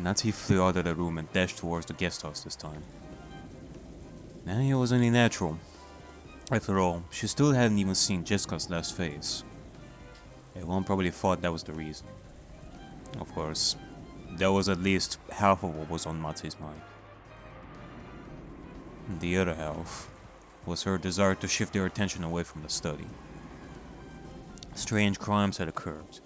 Natsuki flew out of the room and dashed towards the guest house this time. And it was only natural. After all, she still hadn't even seen Jessica's last face. Everyone probably thought that was the reason. Of course, that was at least half of what was on Matsui's mind. The other half was her desire to shift their attention away from the study. Strange crimes had occurred.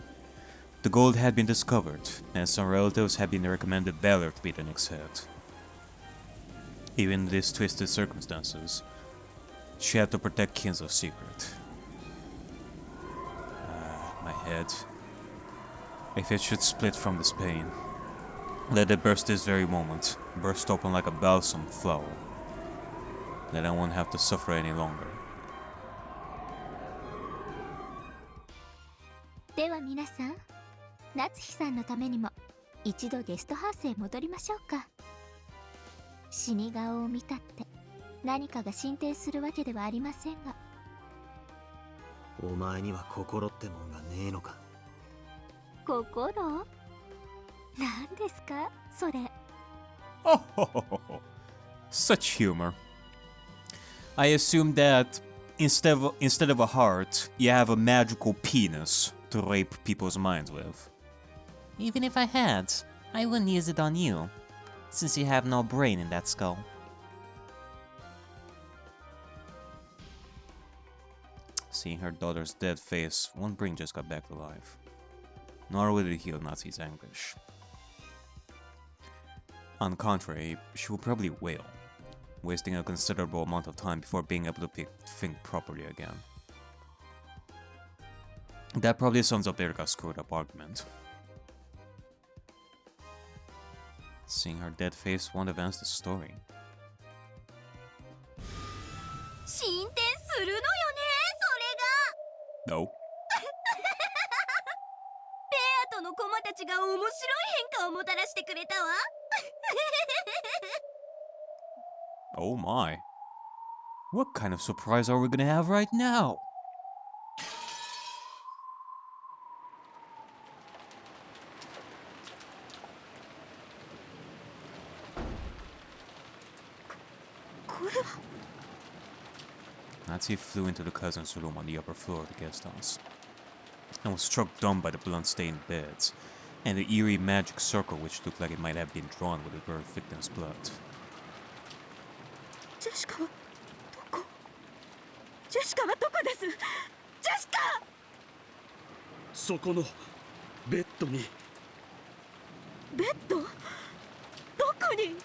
The gold had been discovered, and some relatives had been recommended Valor to be the next head. Even in these twisted circumstances, she had to protect Kinzo's secret. My head. If it should split from this pain, let it burst this very moment, burst open like a balsam flower. Then I won't have to suffer any longer. では皆さん、夏日さんのためにも一度ゲストハウスへ戻りましょうか。死に顔を見たって何かが進展するわけではありませんが。お前には心ってもんがねえのか。心？何ですかそれ。Oh, such humor. I assume that instead of a heart, you have a magical penis to rape people's minds with. Even if I had, I wouldn't use it on you, since you have no brain in that skull. Seeing her daughter's dead face won't bring Jessica back to life, nor will it heal Natsuki's anguish. On the contrary, she will probably wail, wasting a considerable amount of time before being able to think properly again. That probably sums up Erika's screwed up argument. Seeing her dead face won't advance the story. 進展するのよね、それが。No. ベアとの駒たちが面白い変化をもたらしてくれたわ。Oh my. What kind of surprise are we gonna have right now? Natsuki flew into the cousin's room on the upper floor of the guest house, and was struck dumb by the blood-stained beds, and the eerie magic circle which looked like it might have been drawn with the burned victim's blood. ジェシカはどこ？ジェシカはどこです？ジェシカ！そこのベッドに。ベッド？どこに？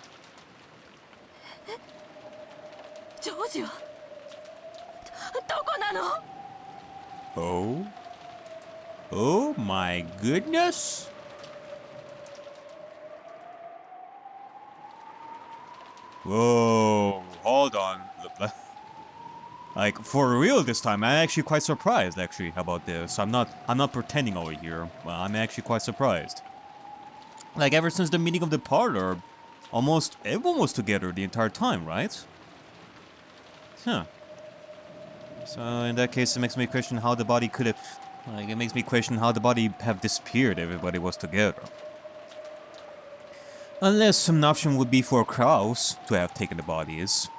ジョージはどこなの？ Oh? Oh my goodness! Whoa, hold on. Like, for real this time, I'm actually quite surprised, actually, about this. I'm not pretending over here. Well, I'm actually quite surprised. Like, ever since the meeting of the parlor, almost everyone was together the entire time, right? Huh. So, in that case, it makes me question how the body could have... Like, it makes me question how the body have disappeared if everybody was together. Unless an option would be for Kraus to have taken the bodies.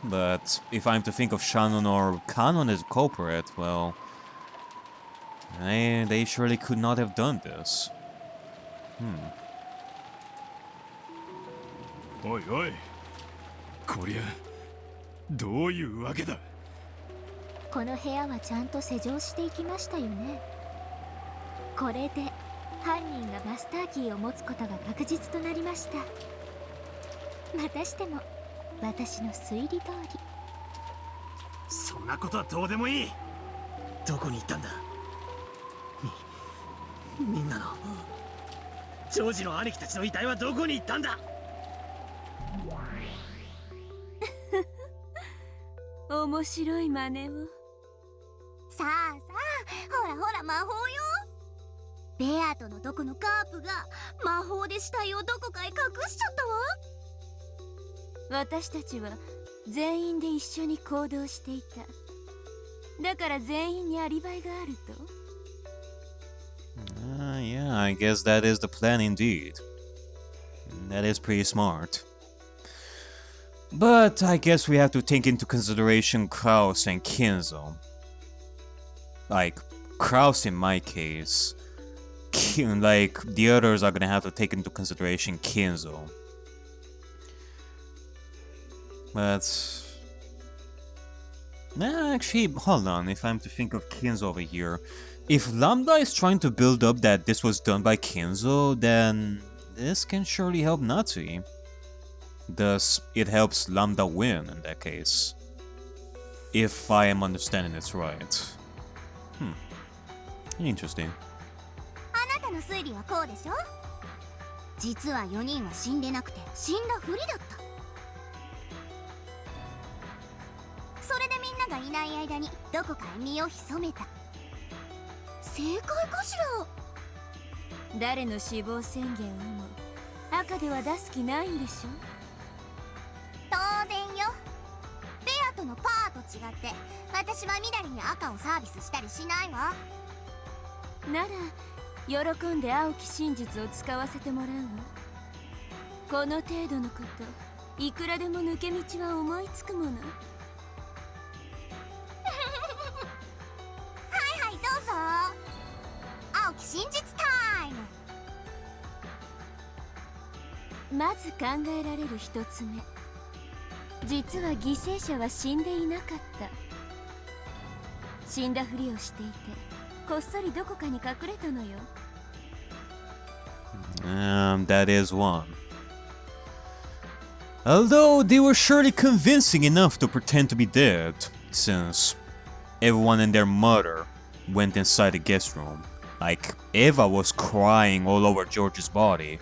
But if I'm to think of Shannon or Kanon as a culprit, well... They surely could not have done this. Oi, oi. こりゃどういうわけだ。この部屋はちゃんと施錠していきましたよね。これで犯人がマスターキーを持つことが確実となりました。またしても私の推理通り。そんなことはどうでもいい。どこに行ったんだ。みんなのジョージの兄貴たちの遺体はどこに行ったんだ。面白い真似を。さあさあ、ほらほら魔法よ。ベアとのどこのカープが魔法で死体をどこかへ隠しちゃったわ。私たちは全員で一緒に行動していた。だから全員にアリバイがあると。Yeah, I guess that is the plan indeed. That is pretty smart. But I guess we have to take into consideration Kraus and Kinzo. Like, Kraus in my case. Like, the others are gonna have to take into consideration Kinzo. But... Nah, actually, hold on, if I'm to think of Kinzo over here. If Lambda is trying to build up that this was done by Kinzo, then this can surely help Natsui. Thus, it helps Lambda win in that case. If I am understanding this right. Interesting. あなたの推理はこうでしょ。実は4人は死んでなくて死んだふりだった。それでみんながいない間にどこかへ身を潜めた。正解かしら。誰の死亡宣言をも赤では出す気ないんでしょ。当然よ。ベアとのパーと違って私は緑に赤をサービスしたりしないわ。なら喜んで青き真実を使わせてもらうわ。この程度のこといくらでも抜け道は思いつくもの。はいはいどうぞ。青き真実タイム。まず考えられる一つ目。実は犠牲者は死んでいなかった。死んだふりをしていてこっそりどこかに隠れたのよ。That is one. Although they were surely convincing enough to pretend to be dead, since everyone and their mother went inside the guest room. Like, Eva was crying all over George's body,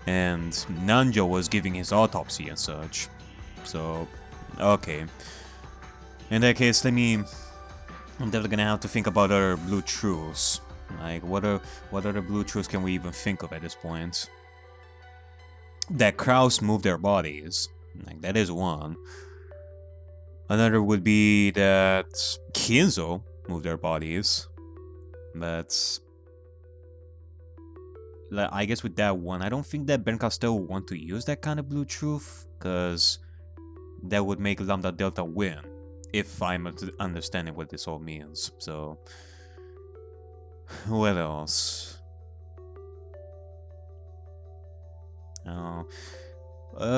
and Nanjo was giving his autopsy and such. So, okay. In that case, I'm definitely gonna have to think about other blue truths. Like, what other blue truths can we even think of at this point? That Kraus moved their bodies. Like, that is one. Another would be that Kinzo moved their bodies. But I guess with that one, I don't think that Ben Costello would want to use that kind of blue truth, because that would make Lambda Delta win, if I'm understanding what this all means. So, what else?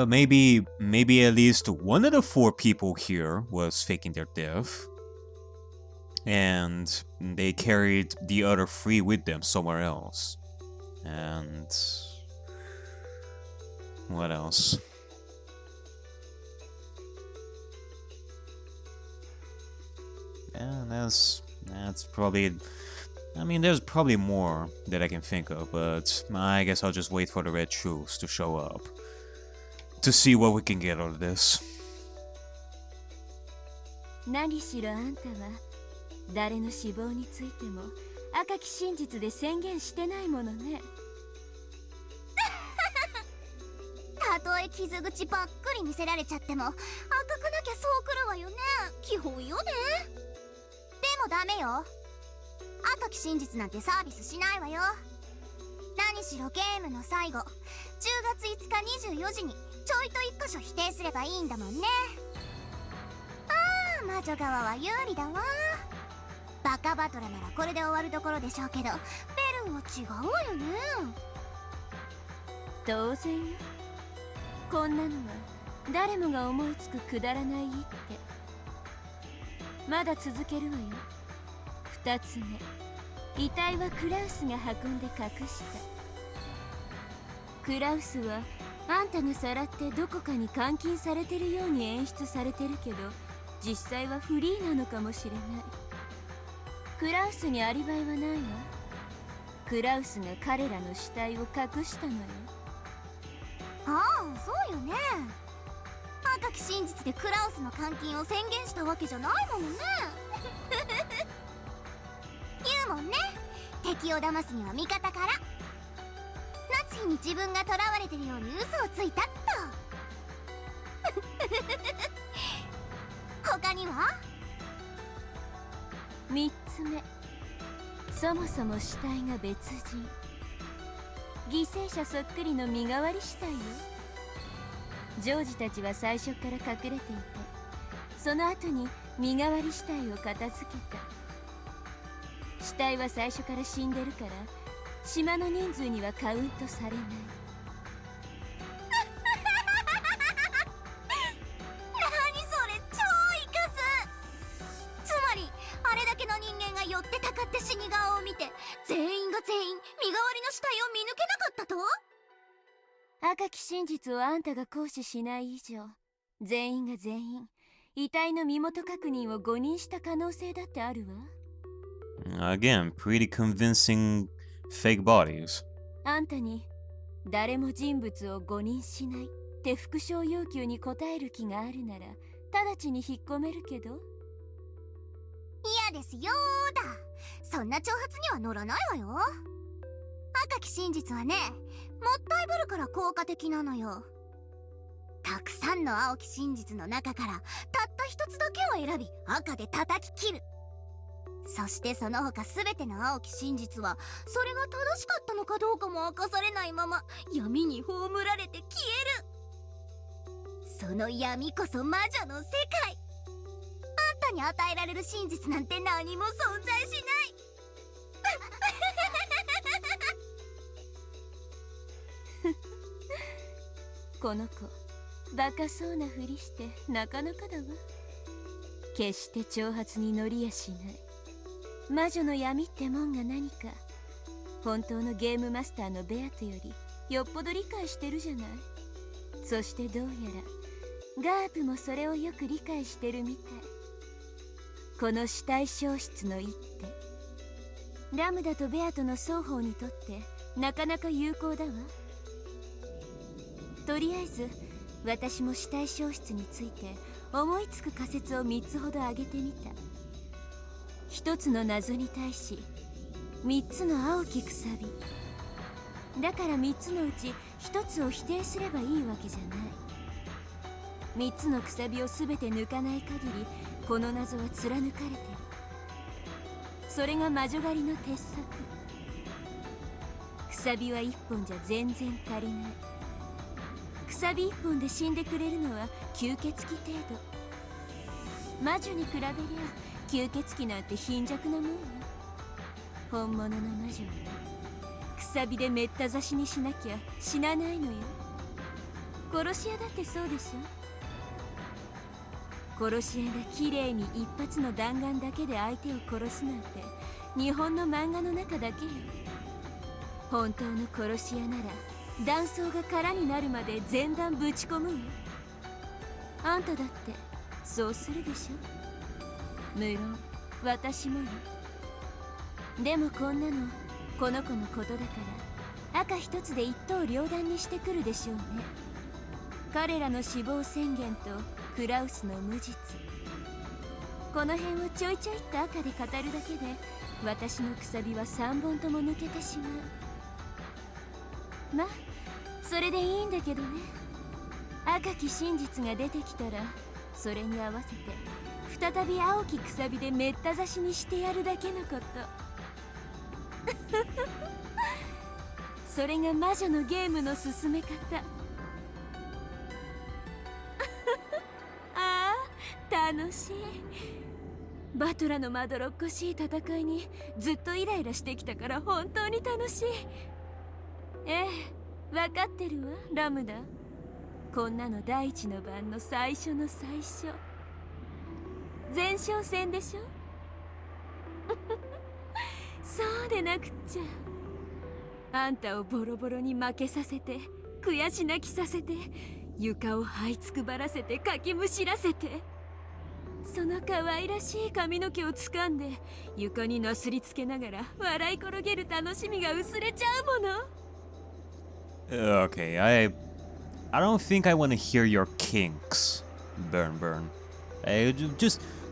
Maybe at least one of the 4 people here was faking their death, and they carried the other 3 with them somewhere else. And what else? Yeah, that's probably... I mean, there's probably more that I can think of, but I guess I'll just wait for the red truths to show up to see what we can get out of this. 何しろあんたは誰の死亡についても赤き真実で宣言してないものね。たとえ傷口ばっかり見せられちゃっても赤くなきゃそうくるわよね。基本よね。でもダメよ。赤き真実なんてサービスしないわよ。何しろゲームの最後10月5日24時にちょいと1箇所否定すればいいんだもんね。ああ、魔女側は有利だわ。バカバトラならこれで終わるところでしょうけど、ベルンは違うわよね。当然よ。こんなのは誰もが思いつくくだらない一手。まだ続けるわよ。2つ目、遺体はクラウスが運んで隠した。クラウスはあんたがさらってどこかに監禁されてるように演出されてるけど、実際はフリーなのかもしれない。クラウスにアリバイはないわ。クラウスが彼らの死体を隠したのよ。ああ、そうよね。赤き真実でクラウスの監禁を宣言したわけじゃないものね。言うもんね。敵を騙すには味方から。夏日に自分が囚われてるように嘘をついたっと。他には3つ目、そもそも死体が別人。犠牲者そっくりの身代わり死体よ。ジョージたちは最初から隠れていて、その後に身代わり死体を片付けた。死体は最初から死んでるから島の人数にはカウントされない。何それ、超イカす。つまりあれだけの人間が寄ってたかって死に顔を見て、全員が全員身代わりの死体を見抜けなかったと。赤き真実をあんたが行使しない以上、全員が全員遺体の身元確認を誤認した可能性だってあるわ。Again, pretty convincing fake bodies. あんたに誰も人物を誤認しないって復讐要求に応える気があるなら直ちに引っ込めるけど。嫌ですよーだ。そんな挑発には乗らないわよ。赤き真実はね、もったいぶるから効果的なのよ。たくさんの青き真実の中からたった一つだけを選び赤で叩き切る。そしてその他全ての青き真実はそれが正しかったのかどうかも明かされないまま闇に葬られて消える。その闇こそ魔女の世界。あんたに与えられる真実なんて何も存在しない。この子バカそうなふりしてなかなかだわ。決して挑発に乗りやしない。魔女の闇ってもんが何か本当のゲームマスターのベアトよりよっぽど理解してるじゃない。そしてどうやらガープもそれをよく理解してるみたい。この死体消失の一手、ラムダとベアトの双方にとってなかなか有効だわ。とりあえず私も死体消失について思いつく仮説を3つほど挙げてみた。1つの謎に対し3つの青きくさびだから、3つのうち1つを否定すればいいわけじゃない。3つのくさびを全て抜かない限りこの謎は貫かれてる。それが魔女狩りの鉄則。くさびは1本じゃ全然足りない。くさび1本で死んでくれるのは吸血鬼程度。魔女に比べりゃ吸血鬼なんて貧弱なもんよ。本物の魔女はくさびでめった刺しにしなきゃ死なないのよ。殺し屋だってそうでしょ。殺し屋が綺麗に一発の弾丸だけで相手を殺すなんて日本の漫画の中だけよ。本当の殺し屋なら弾倉が空になるまで全弾ぶち込むよ。あんただってそうするでしょ。無論私もよ。でもこんなのこの子のことだから赤一つで一刀両断にしてくるでしょうね。彼らの死亡宣言とクラウスの無実、この辺をちょいちょいっと赤で語るだけで私のくさびは3本とも抜けてしまう。まあそれでいいんだけどね。赤き真実が出てきたらそれに合わせて再び青きくさびでめった刺しにしてやるだけのこと。それが魔女のゲームの進め方。ああ楽しい。バトラのまどろっこしい戦いにずっとイライラしてきたから本当に楽しい。ええ、分かってるわラムダ。こんなの第一の番の最初の最初。前哨戦でしょ。そうでなくっちゃ。あんたをボロボロに負けさせて悔し泣きさせて床を這いつくばらせてかきむしらせて、その可愛らしい髪の毛を掴んで床になすりつけながら笑い転げる楽しみが薄れちゃうもの。Okay, I don't think I want to hear your kinks, Burn.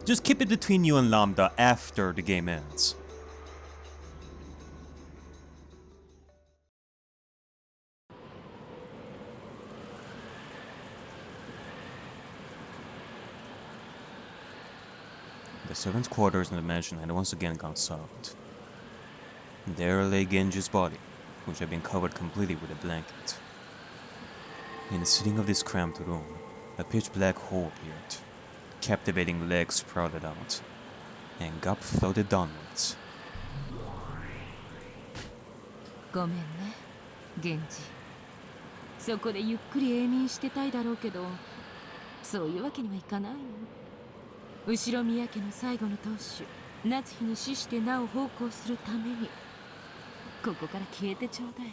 Just keep it between you and Lambda after the game ends. The servants' quarters in the mansion had once again gone silent. There lay Genji's body, which had been covered completely with a blanket. In the ceiling of this cramped room, a pitch-black hole appeared. Captivating legs sprouted out, and Gup floated downwards. ごめんね、源氏。そこでゆっくり永眠してたいだろうけど、そういうわけにはいかないの。後ろ宮家の最後の当主、夏日に死してなお奉公するために、ここから消えてちょうだい。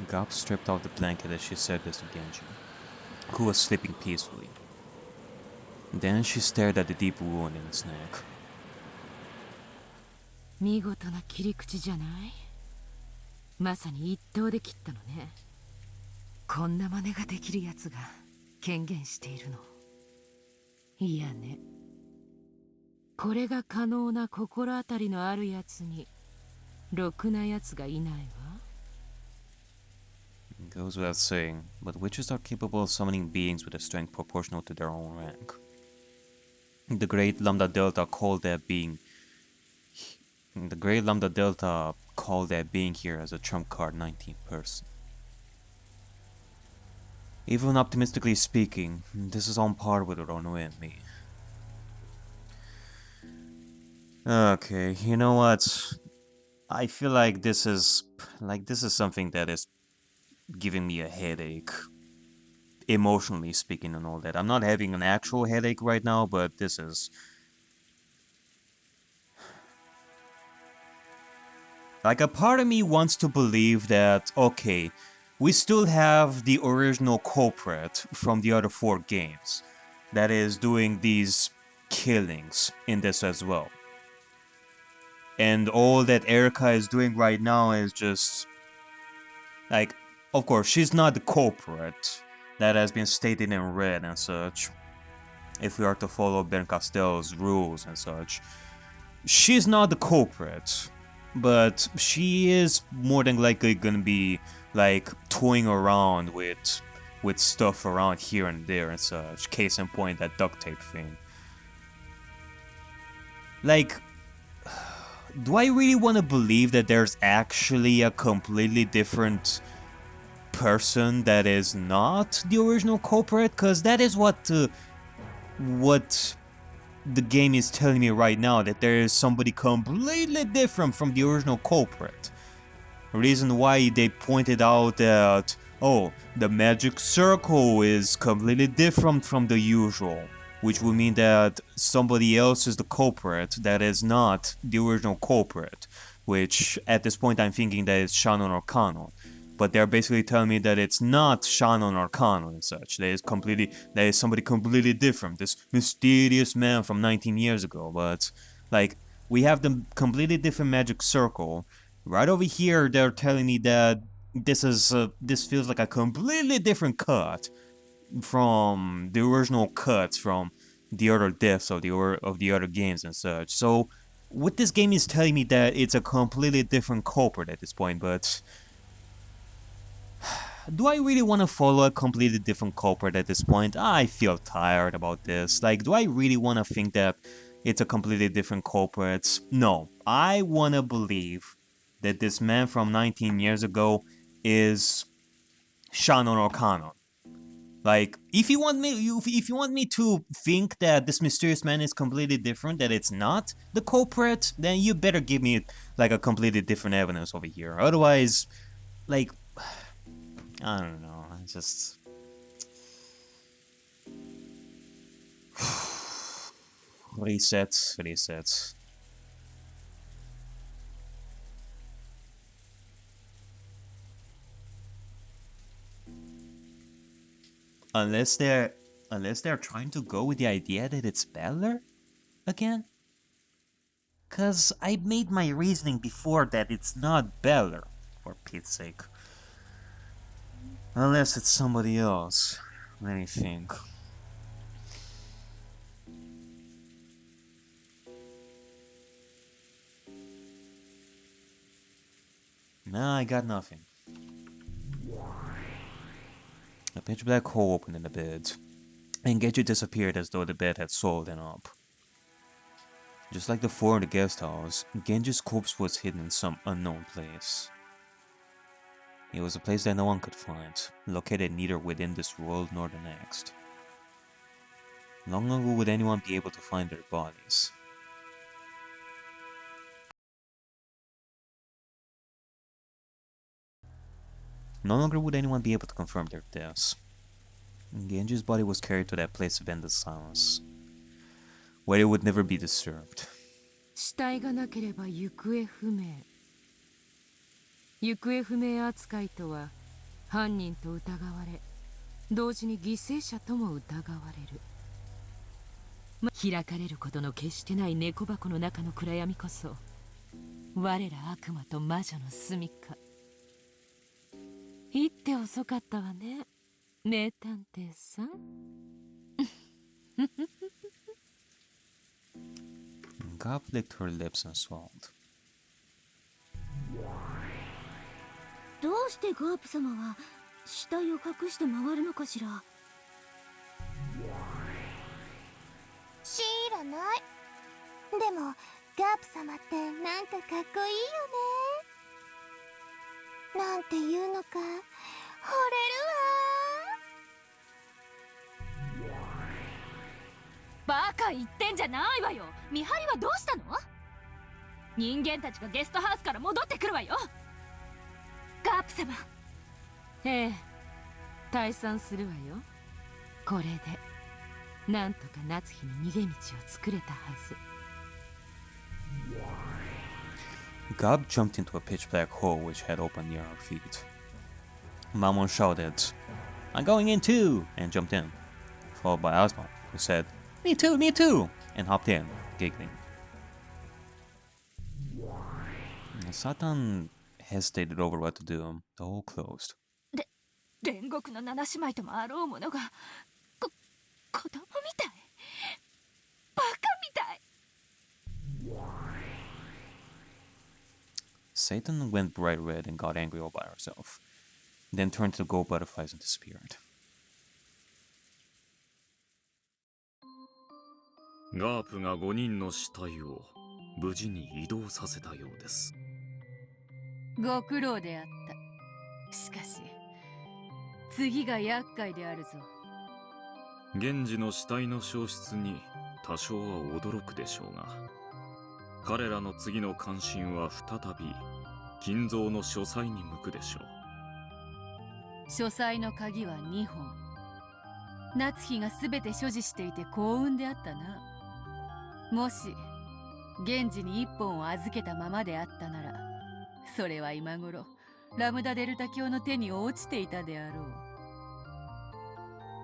Gup stripped off the blanket as she said this to Genji, who was sleeping peacefully. Then she stared at the deep wound in his neck. 見事な切り口じゃない？まさに一刀で切ったのね。こんな真似ができるやつが権限しているの。いやね。これが可能な心当たりのあるやつに、ろくなやつがいないわ。It goes without saying, but witches are capable of summoning beings with a strength proportional to their own rank. The Great Lambda Delta called that being here as a trump card 19th person. Even optimistically speaking, this is on par with Ronue and me. Okay, you know what? I feel like this is something that is giving me a headache. Emotionally speaking and all that. I'm not having an actual headache right now, but this is... Like, a part of me wants to believe that, okay, we still have the original culprit from the other 4 games that is doing these killings in this as well. And all that Erika is doing right now is just... Like, of course, she's not the culprit that has been stated in red and such. If we are to follow Ben Castell's rules and such. She's not the culprit. But she is more than likely gonna be, like, toying around with stuff around here and there and such. Case in point, that duct tape thing. Like, do I really want to believe that there's actually a completely different person that is not the original culprit? Because that is what the game is telling me right now, that there is somebody completely different from the original culprit. Reason why they pointed out that, oh, the magic circle is completely different from the usual, which would mean that somebody else is the culprit that is not the original culprit, which at this point I'm thinking that it's Shannon or Kanon. But they're basically telling me that it's not Shannon or Kanon and such. That is somebody completely different. This mysterious man from 19 years ago. But, like, we have the completely different magic circle. Right over here, they're telling me that this feels like a completely different cut from the original cuts from the other deaths of the other games and such. So, what this game is telling me that it's a completely different culprit at this point, but... Do I really want to follow a completely different culprit at this point? I feel tired about this. Like, do I really want to think that it's a completely different culprit? No. I want to believe that this man from 19 years ago is Shannon or Kanon. Like, if you want me to think that this mysterious man is completely different, that it's not the culprit, then you better give me, like, a completely different evidence over here. Otherwise, like... I don't know, I just... Reset. Unless they're trying to go with the idea that it's Beller again? Cause I made my reasoning before that it's not Beller, for Pete's sake. Unless it's somebody else. Let me think. Nah, I got nothing. A pitch black hole opened in the bed, and Genji disappeared as though the bed had swallowed him up. Just like the four in the guest house, Genji's corpse was hidden in some unknown place. It was a place that no one could find, located neither within this world nor the next. No longer would anyone be able to find their bodies. No longer would anyone be able to confirm their deaths. Genji's body was carried to that place of endless silence, where it would never be disturbed. 死体がなければ行方不明。行方不明扱いとは犯人と疑われ、同時に犠牲者とも疑われる。開かれることの決してない猫箱の中の暗闇こそ、我ら悪魔と魔女の住処。言って遅かったわね、名探偵さん。Gab licked her lips and swallowed. どうしてガープ様は死体を隠して回るのかしら。知らない。でもガープ様ってなんかかっこいいよね。なんていうのか惚れるわ。バカ言ってんじゃないわよ。見張りはどうしたの？人間たちがゲストハウスから戻ってくるわよ。ガープ様。ええ、退散するわよ。これでなんとか夏日に逃げ道を作れたはず。Gab jumped into a pitch black hole which had opened near her feet. Mamon shouted, "I'm going in too!" and jumped in, followed by Asma, who said, "Me too, me too!" and hopped in, giggling. Satan hesitated over what to do. The hole closed. 煉獄の七姉妹ともあろうものが、子供みたい。バカみたい。Satan went bright red and got angry all by herself, then turned to the gold butterflies and disappeared. ガープが5人の死体を無事に移動させたようです。ご苦労であった。しかし次が厄介であるぞ。源氏の死体の消失に多少は驚くでしょうが、彼らの次の関心は再び金蔵の書斎に向くでしょう。書斎の鍵は2本。夏日が全て所持していて幸運であったな。もし源氏に1本を預けたままであったなら、それは今頃ラムダデルタ教の手に落ちていたであろう。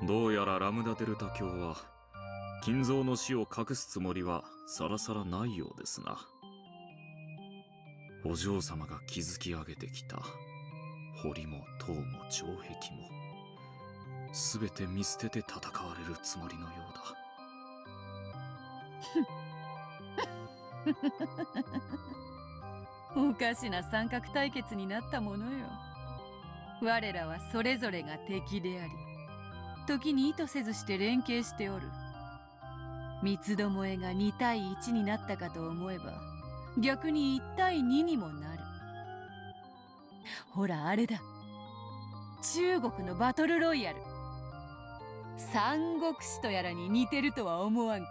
どうやらラムダデルタ教は金蔵の死を隠すつもりはさらさらないようですな。お嬢様が築き上げてきた堀も塔も城壁も全て見捨てて戦われるつもりのようだ。おかしな三角対決になったものよ。我らはそれぞれが敵であり、時に意図せずして連携しておる。三つどもえが2対1になったかと思えば、逆に1対2にもなる。ほらあれだ、中国のバトルロイヤル、三国志とやらに似てるとは思わんか？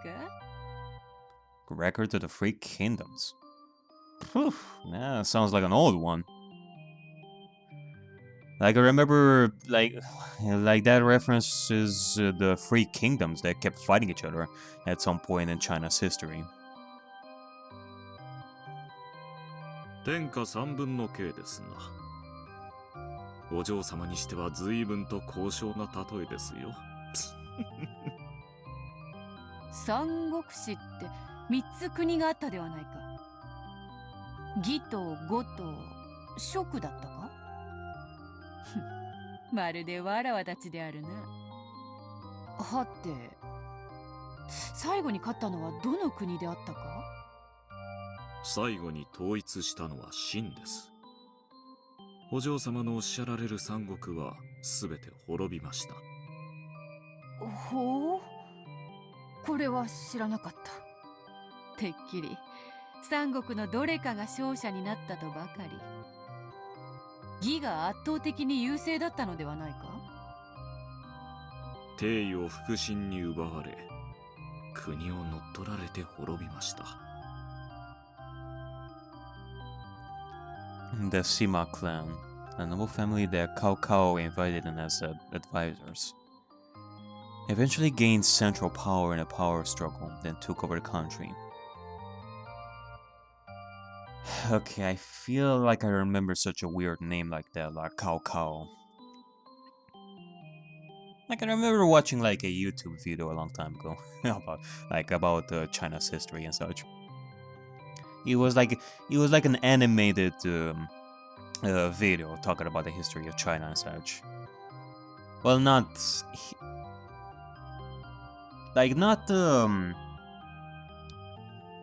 Record of the Three Kingdoms. Phew, that sounds like an old one. Like I remember, like that references the Three Kingdoms that kept fighting each other at some point in China's history. 天下三分の計ですな。お嬢様にしては随分と高尚な例えですよ。三国志って3つ国があったではないか。義と呉と蜀だったか？まるでわらわたちであるな。はて、最後に勝ったのはどの国であったか？最後に統一したのは秦です。お嬢様のおっしゃられる三国は全て滅びました。ほう、これは知らなかった。てっきり三国のどれかが勝者になったとばかり。義が圧倒的に優勢だったのではないか。帝位を腹心に奪われ、国を乗っ取られて滅びました。The Sima clan, a noble family that Cao Cao invited in as advisors, eventually gained central power in a power struggle, then took over the country. Okay, I feel like I remember such a weird name like that, like Cao Cao. Like I remember watching like a YouTube video a long time ago about China's history and such. It was like an animated video talking about the history of China and such. Well, not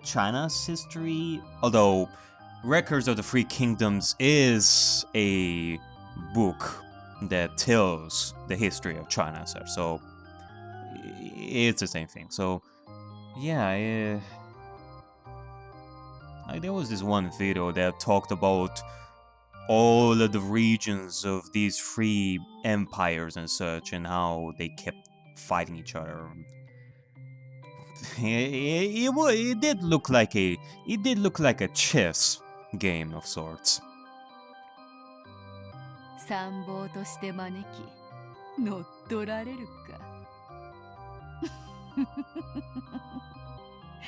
China's history, although Records of the Three Kingdoms is a book that tells the history of China and such, so it's the same thing. So yeah, there was this one video that talked about all of the regions of these three empires and such, and how they kept fighting each other. It did look like a chess game of sorts. 参謀として招き乗っ取られるか。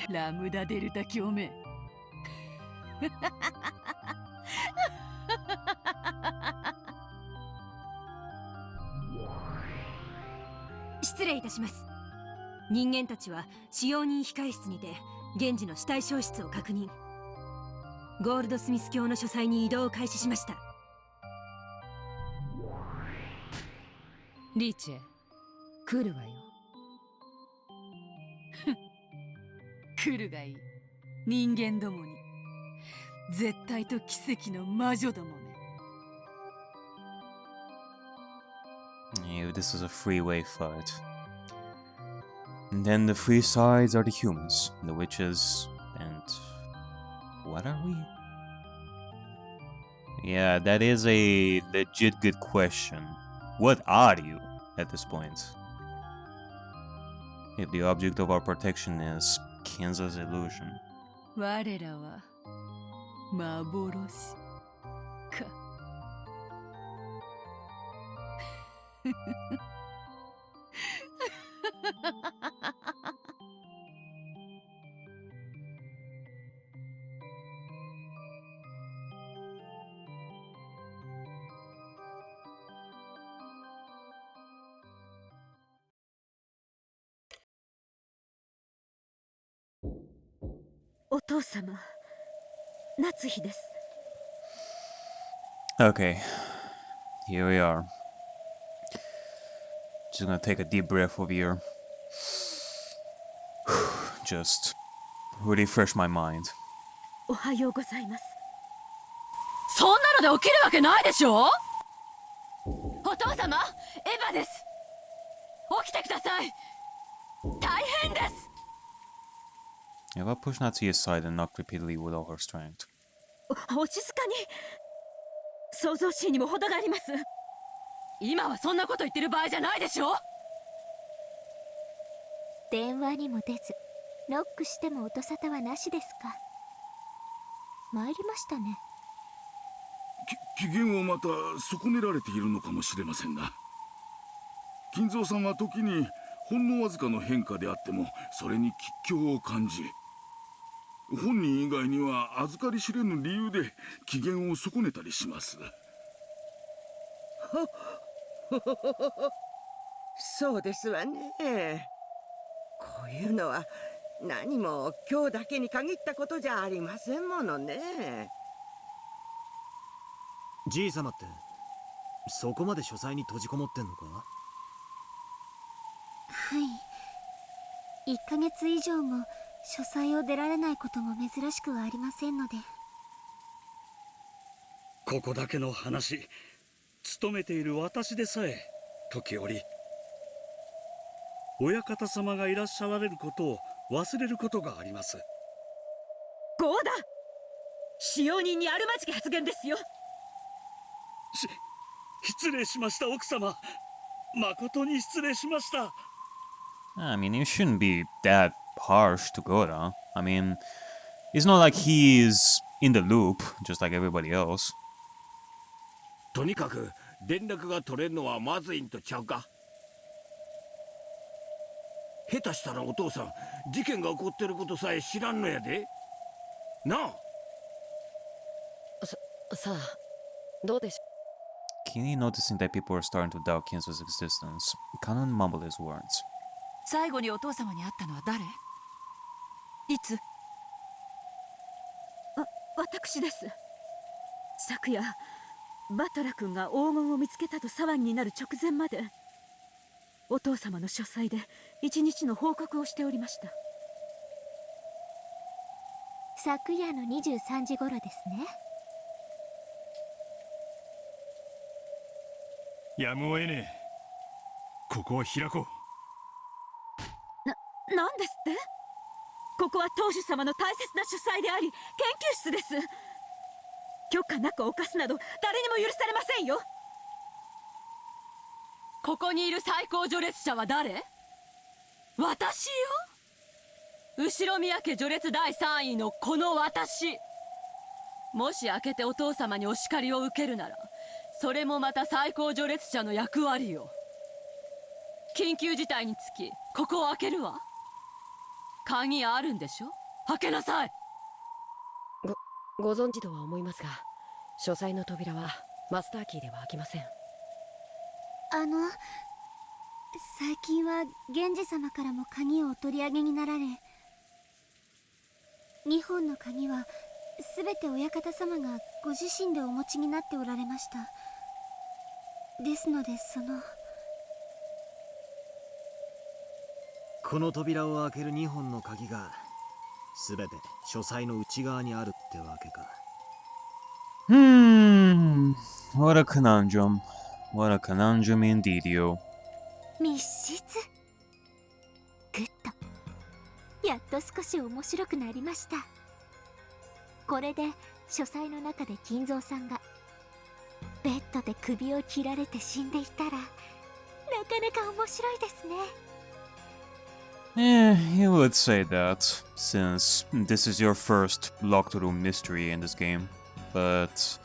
ラムダデルタ共鳴。失礼いたします。人間たちは使用人控え室にて現時の死体消失を確認。ゴールドスミス卿の書斎に移動を開始しました。リーチェ、来るわよ。来るがいい。人間どもに。絶対と奇跡の魔女どもめ。This is a freeway fight. And then the three sides are the humans, the witches, and what are we? Yeah, that is a legit good question. What are you at this point? If the object of our protection is Kinza's illusion. 我らは幻か。お父様、夏日です。Okay, here we are. Just gonna take a deep breath over here. Just refresh my mind. おはようございます。そんなので起きるわけないでしょ。お父様、エヴァです。起きてください。大変です。Eva pushed Natsuki aside and knocked repeatedly with all her strength. お静かに。創造心にも程があります。今はそんなこと言ってる場合じゃないでしょ。電話にも出ず、ノックしても音沙汰はなしですか。参りましたね。機嫌をまた損ねられているのかもしれませんな。金蔵さんは時にほんのわずかの変化であってもそれに吉凶を感じ、本人以外には預かり知れぬ理由で機嫌を損ねたりします。そうですわね。こういうのは何も今日だけに限ったことじゃありませんものね。じい様ってそこまで書斎に閉じこもってんのか。はい、1ヶ月以上も書斎を出られないことも珍しくはありませんので。ここだけの話、勤めている私でさえ時折親方様がいらっしゃられることを忘れることがあります。こうだ。使用人にあるまじき発言ですよ。失礼しました奥様。誠に失礼しました。I mean, you shouldn't be that harsh to Gora. I mean, it's not like he's in the loop, just like everybody else. とにかく連絡が取れんのはまずいんとちゃうか。下手したらお父さん事件が起こってることさえ知らんのやでなあ。さあどうでしょう。 Keenly noticing that people are starting to doubt Kinzo's existence, Kanon mumbled his words. 最後にお父様に会ったのは誰？いつ？私です。昨夜バトラ君が黄金を見つけたと騒ぎになる直前までお父様の書斎で一日の報告をしておりました。昨夜の23時頃ですね。やむを得ねえ。ここを開こう。なんですって？ここは当主様の大切な書斎であり研究室です。許可なく犯すなど誰にも許されませんよ。ここにいる最高序列者は誰？私よ。後ろ宮家序列第3位のこの私。もし開けてお父様にお叱りを受けるならそれもまた最高序列者の役割よ。緊急事態につきここを開けるわ。鍵あるんでしょ？開けなさい。ご存知とは思いますが、書斎の扉はマスターキーでは開きません。最近は源氏様からも鍵をお取り上げになられ、2本の鍵は全て親方様がご自身でお持ちになっておられました。ですのでこの扉を開ける2本の鍵が全て書斎の内側にあるってわけか。What a conundrum. What a conundrum indeed, yo. 密室。グッとやっと少し面白くなりました。これで書斎の中で金蔵さんがベッドで首を切られて死んでいたらなかなか面白いですね。Yeah, you would say that, since this is your first locked room mystery in this game. But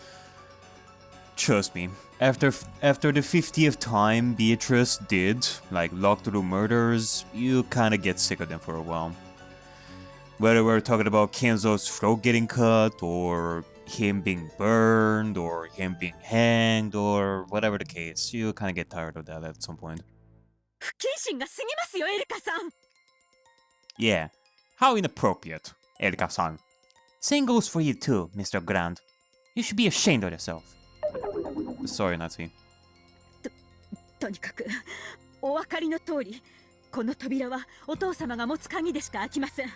trust me, after the 50th time Beatrice did, like, locked room murders, you kinda get sick of them for a while. Whether we're talking about Kenzo's throat getting cut, or him being burned, or him being hanged, or whatever the case, you kinda get tired of that at some point. 不謹慎が過ぎますよ、エリカさん。Yeah, how inappropriate, Erika-san. Same goes for you too, Mr. Grand. You should be ashamed of yourself. Sorry, Natsuki. とにかくお分かりの通り、この扉はお父様が持つ鍵でしか開きません。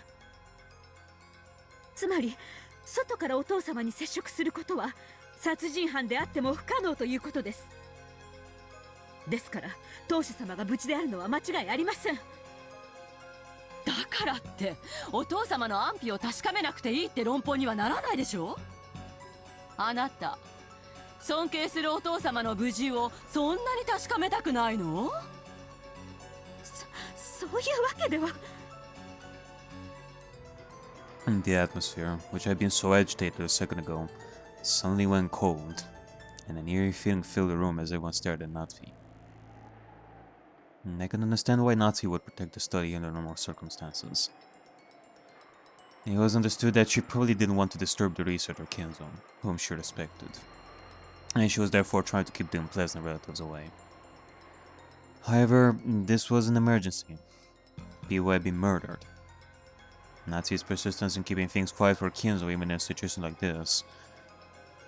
つまり外からお父様に接触することは殺人犯であっても不可能ということです。ですから当主様が無事であるのは間違いありません。だからってお父様の安否を確かめなくていいって論法にはならないでしょ。あなた尊敬するお父様の無事をそんなに確かめたくないの？そういうわけでは。The atmosphere, which had been so agitated a second ago, suddenly went cold, and an eerie feeling filled the room as everyone stared at Natsuki. I could understand why Natsuki would protect the study under normal circumstances. It was understood that she probably didn't want to disturb the research of Kenzo, whom she respected, and she was therefore trying to keep the unpleasant relatives away. However, this was an emergency. People had been murdered. Natsuki's persistence in keeping things quiet for Kenzo even in a situation like this,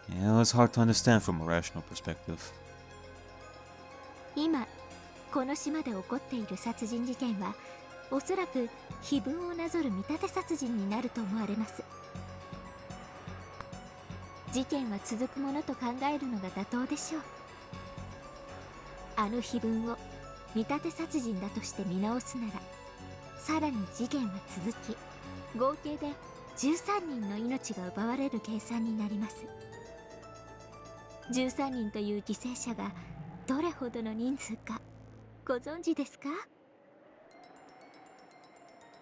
it was hard to understand from a rational perspective. 今この島で起こっている殺人事件はおそらく碑文をなぞる見立て殺人になると思われます。事件は続くものと考えるのが妥当でしょう。あの碑文を見立て殺人だとして見直すならさらに事件は続き合計で13人の命が奪われる計算になります。13人という犠牲者がどれほどの人数かご存知ですか？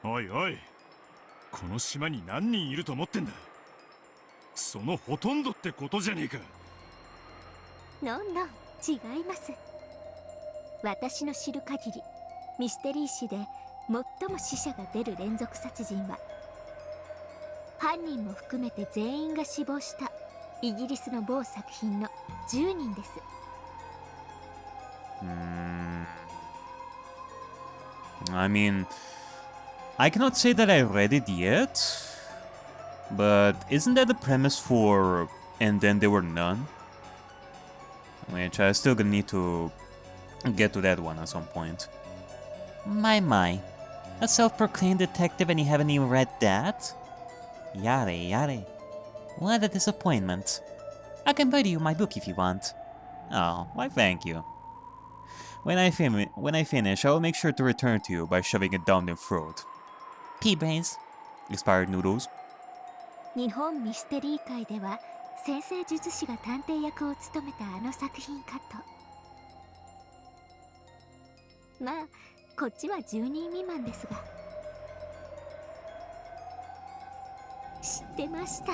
おいおい、この島に何人いると思ってんだ。そのほとんどってことじゃねえか。のんのん、違います。私の知る限りミステリー誌で最も死者が出る連続殺人は、犯人も含めて全員が死亡したイギリスの某作品の10人です。I mean, I cannot say that I read it yet, but isn't that the premise for And Then There Were None? Which I still gonna need to get to that one at some point. My. A self-proclaimed detective and you haven't even read that? Yare. What a disappointment. I can buy you my book if you want. Oh, why thank you. When I finish, I will make sure to return to you by shoving it down your throat. Pea-brains. Expired noodles. 日本ミステリー界では先生術師が探偵役を務めたあの作品かと。まあこっちは10人未満ですが。知ってました？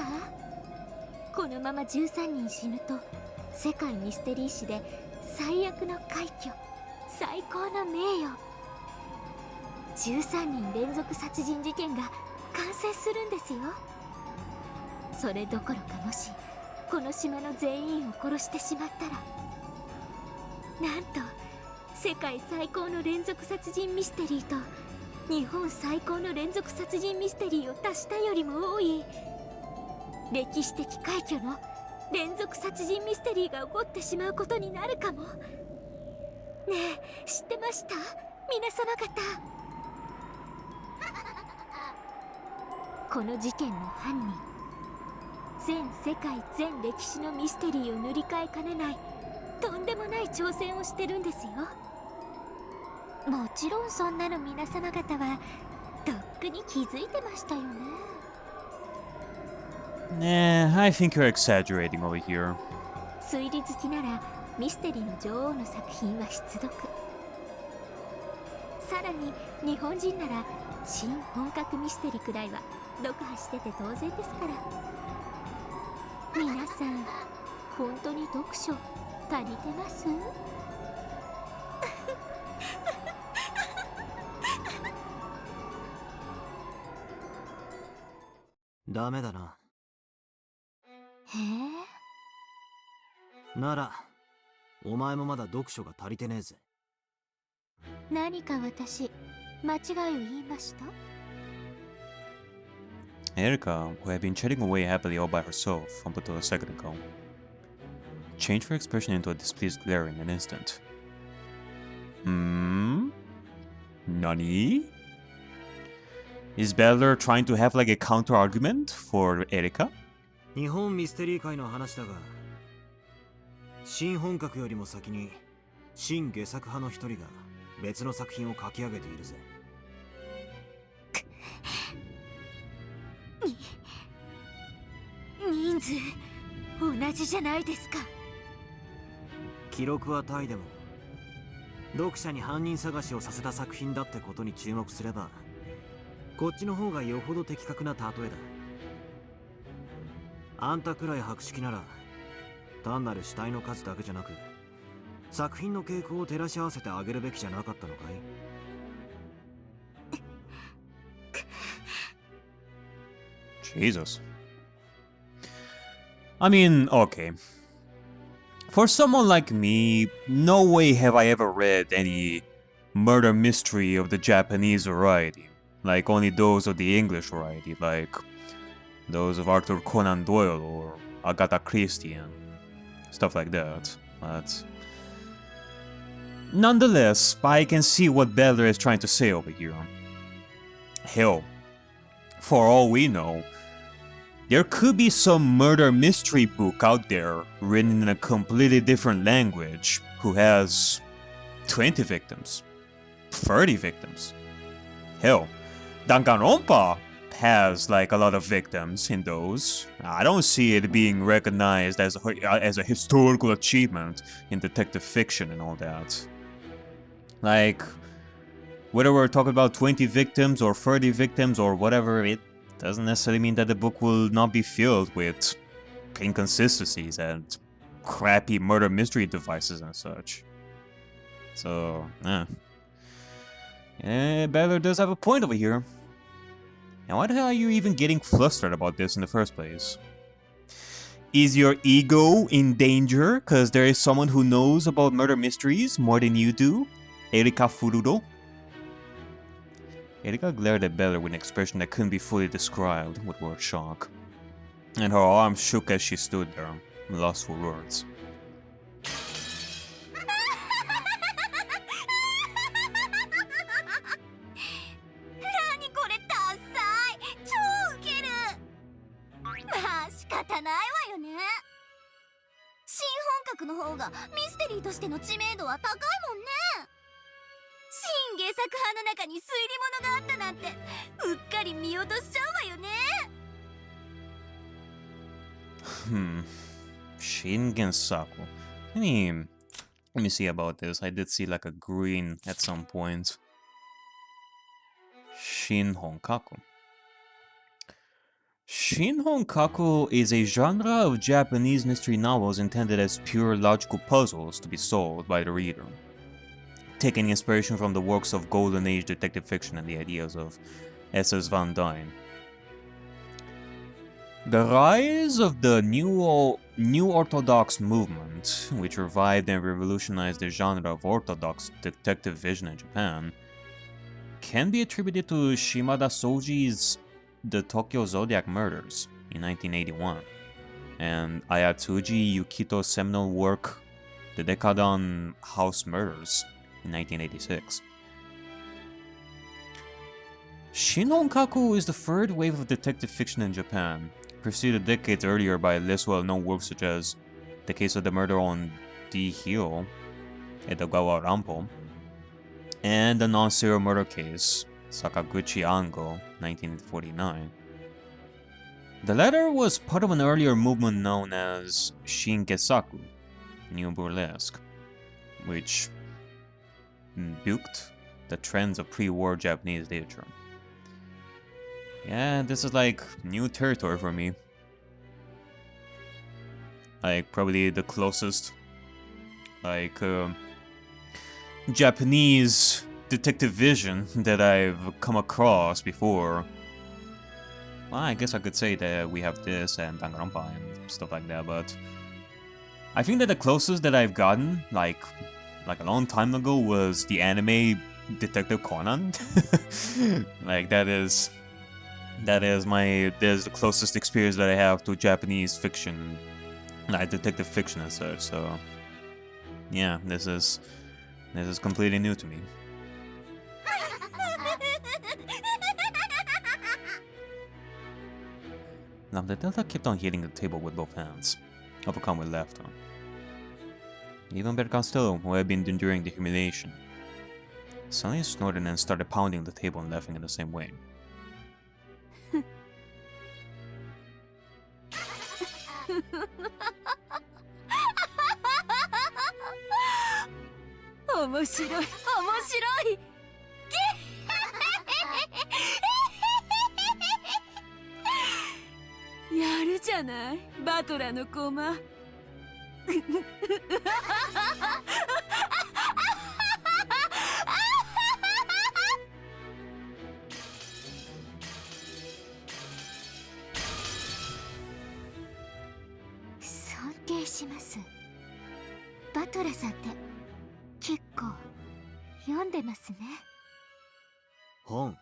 このまま13人死ぬと世界ミステリー史で最悪の快挙、最高の名誉、13人連続殺人事件が完成するんですよ。それどころか、もしこの島の全員を殺してしまったら、なんと世界最高の連続殺人ミステリーと日本最高の連続殺人ミステリーを足したよりも多い歴史的快挙の連続殺人ミステリーが起こってしまうことになるかも。ねえ、知ってました？皆様方。この事件の犯人、全世界全歴史のミステリーを塗り替えかねないとんでもない挑戦をしてるんですよ。もちろんそんなの皆様方はとっくに気づいてましたよね。Nah, I think you're exaggerating over here. 推理好きならミステリーの女王の作品は必読。さらに日本人なら新本格ミステリーくらいは読破してて当然ですから。皆さん本当に読書足りてます？ダメだな。へえ。ならお前もまだ読書が足りてねえぜ。何か私間違いを言いました？ Erika, who had been chatting away happily all by herself up until a second ago, changed her expression into a displeased glare in an instant. Nani? Is Beller trying to have like a counter-argument for Erika? 日本ミステリー界の話だが、新本格よりも先に新下作派の一人が別の作品を書き上げているぜ。人数同じじゃないですか。記録はタイでも読者に犯人探しをさせた作品だってことに注目すれば、こっちの方がよほど的確な例えだ。あんたくらい博識なら単なる死体の数だけじゃなく作品の傾向を照らし合わせてあげるべきじゃなかったのかい？Jesus. I mean, okay. For someone like me, no way have I ever read any murder mystery of the Japanese variety. Like only those of the English variety, like those of Arthur Conan Doyle or Agatha Christie and stuff like that. But nonetheless, I can see what Beller is trying to say over here. Hell, for all we know, there could be some murder mystery book out there written in a completely different language who has 20 victims, 30 victims. Hell, Danganronpa has like a lot of victims in those. I don't see it being recognized as a historical achievement in detective fiction and all that. Like, whether we're talking about 20 victims or 30 victims or whatever, it doesn't necessarily mean that the book will not be filled with inconsistencies and crappy murder mystery devices and such. So, Baylor does have a point over here. And why the hell are you even getting flustered about this in the first place? Is your ego in danger because there is someone who knows about murder mysteries more than you do? Erika Fururo? Erika glared at Baylor with an expression that couldn't be fully described with word shock. And her arms shook as she stood there, lost for words. の方がミステリーとしての知名度は高いもんね。新原作派の中に推理物があったなんてうっかり見落としちゃうわよね。Shin-Gensaku. Let me see about this. I did see like a green at some point. Shin-Honkaku. Shin-Honkaku is a genre of Japanese mystery novels intended as pure logical puzzles to be solved by the reader, taking inspiration from the works of Golden Age detective fiction and the ideas of S.S. Van Dyne. The rise of the New Orthodox movement, which revived and revolutionized the genre of orthodox detective fiction in Japan, can be attributed to Shimada Soji's The Tokyo Zodiac Murders in 1981, and Ayatsuji Yukito's seminal work The Decadon House Murders in 1986. Shin-Honkaku is the third wave of detective fiction in Japan, preceded decades earlier by less well-known works such as The Case of the Murder on D. Hill, Edogawa Rampo, and the non-serial murder case, Sakaguchi Ango, 1949. The latter was part of an earlier movement known as Shin-Gensaku, New Burlesque, which bucked the trends of pre-war Japanese literature. Yeah, this is like new territory for me. Like, probably the closest, like, Japanese detective vision that I've come across before. Well, I guess I could say that we have this and Danganronpa and stuff like that, but I think that the closest that I've gotten, like a long time ago, was the anime Detective Conan. Like, that is the closest experience that I have to Japanese fiction, like detective fiction and such. So yeah, this is completely new to me. Now the Delta kept on hitting the table with both hands, overcome with laughter. Even Bear Costello, who had been enduring the humiliation, suddenly snorted and started pounding the table and laughing in the same way. 面白い面白いやるじゃないバトラのコマ尊敬します。バトラさんって結構読んでますね。本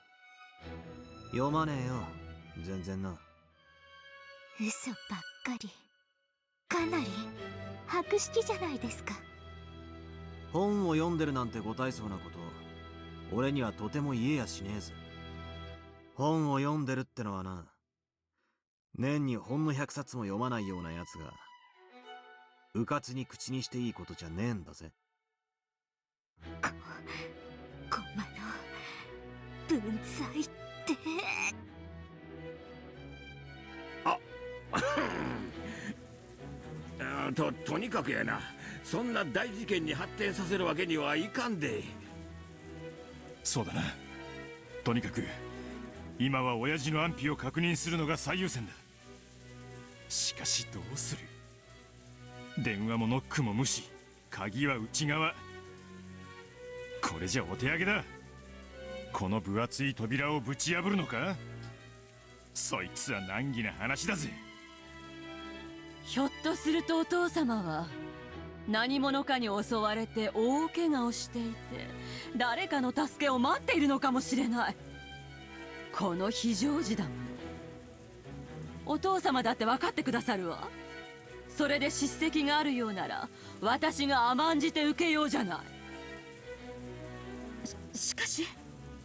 読まねえよ、全然な。嘘ばっかり。かなり博識じゃないですか。本を読んでるなんてご大層なこと、俺にはとても言えやしねえぜ。本を読んでるってのはな、年にほんの100冊も読まないようなやつが、うかつに口にしていいことじゃねえんだぜ。コマの文才って。とにかくやな、そんな大事件に発展させるわけにはいかんで。そうだな。とにかく今は親父の安否を確認するのが最優先だ。しかしどうする。電話もノックも無視、鍵は内側。これじゃお手上げだ。この分厚い扉をぶち破るのか。そいつは難儀な話だぜ。ひょっとするとお父様は何者かに襲われて大怪我をしていて、誰かの助けを待っているのかもしれない。この非常時だもの。お父様だって分かってくださるわ。それで叱責があるようなら私が甘んじて受けようじゃない。しかし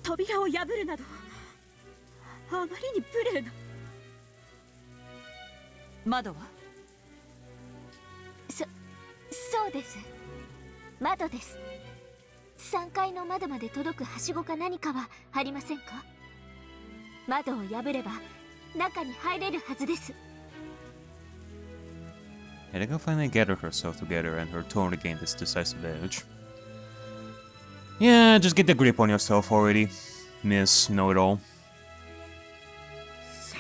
扉を破るなどあまりに無礼な。窓は？そうです。窓です。3階の窓まで届くはしごか何かはありませんか？窓を破れば中に入れるはずです。Erika finally gathered herself together and her tone regained its decisive edge. Yeah, just get the grip on yourself already, Miss Know-It-All.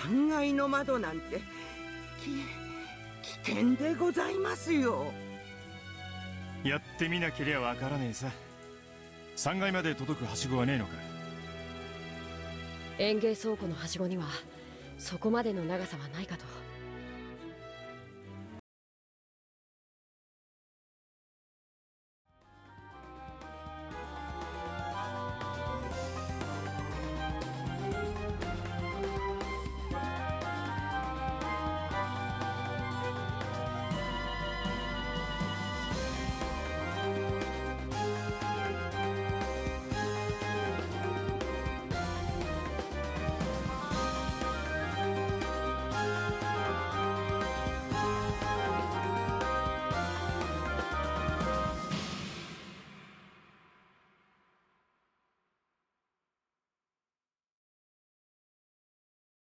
3階の窓なんて危険でございますよ。やってみなけりゃわからねえさ。3階まで届くはしごはねえのか。園芸倉庫のはしごにはそこまでの長さはないかと。